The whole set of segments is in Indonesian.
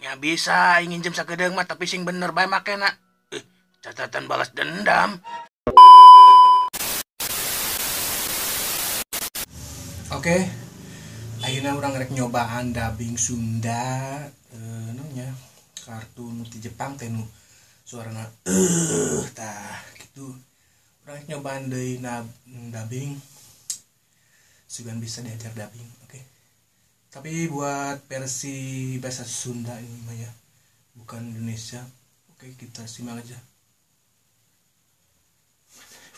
Ya bisa ingin jam sakedeng mah tapi sing bener bae makena. Catatan balas dendam. Oke, akhirnya orang rek nyobaan dubbing Sunda, namanya kartun di Jepang tenu suarana tah gitu. Orang rek nyobaan deui dubbing, sugan bisa diajar dubbing, oke. Tapi buat versi bahasa Sunda ini mah ya, bukan Indonesia. Oke, kita simak aja.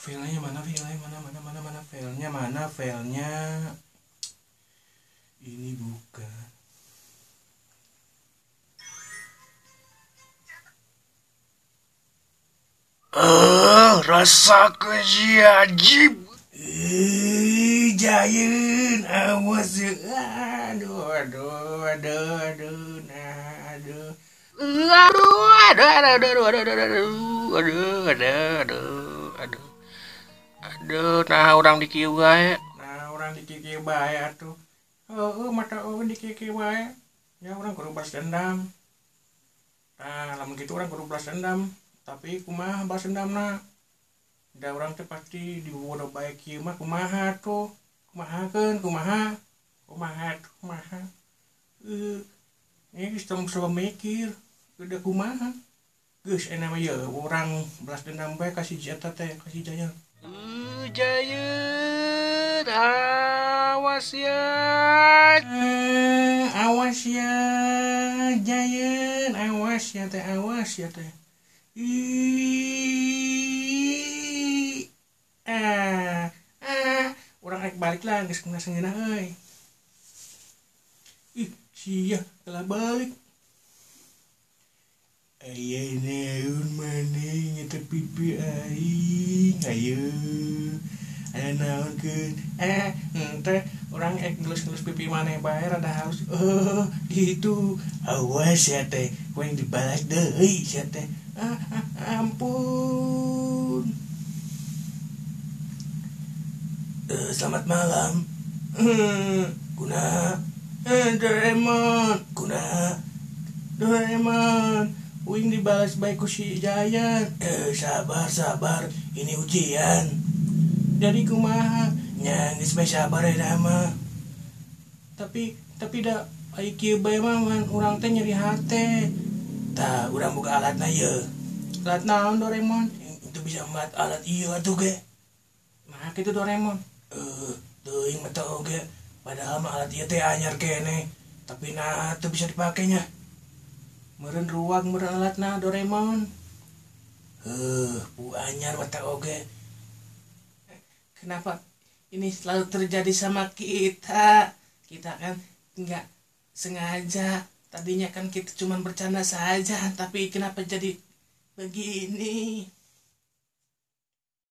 Filenya mana? Filenya ini bukan. Rasa kejiajib. Jayen, awas ya. Aduh, nah orang di kieu bae. Nah, orang di kieu bae atuh. Mata di kieu bae. Ya orang kudu balas dendam. Nah, lamun kitu orang kudu balas dendam. Tapi kumaha balas dendamna? Da orang teh pasti dibodo bae kieu mah kumaha tuh? Kumahakeun, kumaha? Ini geus coba mikir. Udah kumaha? Geus enak mah ya orang balas dendam bae kasih jatah teh, kasih Jayan. Jayan, awas ya. Awas ya, Jayan, awas ya teh. Orang rek balik lah, geus kena sengeuna euy. Sia, telah balik. Aya naon maneh nyata pipi aing, ayo. Aya naon keun? Teh urang ngelus-ngelus pipi maneh bae rada haus. Gitu. Awas ya teh, kuing dibalas deui sia teh. Ampun. Selamat malam. Kunaha? Doraemon. Kunaha? Doraemon. Uing dibalas baik ku si Jayan. Sabar. Ini ujian. Jadi kumaha? Nya geus bae sabar ya mah. Tapi da ai kieu bae mah urang teh nyeri hate. Tah, urang boga alatna ieu. Alat naon Doraemon? Itu bisa membuat alat ieu atuh ge. Nah, kitu Doraemon. Teuing mah teu oge. Padahal mah alat ieu teh anyar keneh. Tapi nah teu bisa dipakainya. Meureun ruwag meureun alatna Doraemon. Bu anyar mata oge. Kenapa ini selalu terjadi sama kita? Kita kan enggak sengaja. Tadinya kan kita cuma bercanda saja, tapi kenapa jadi begini?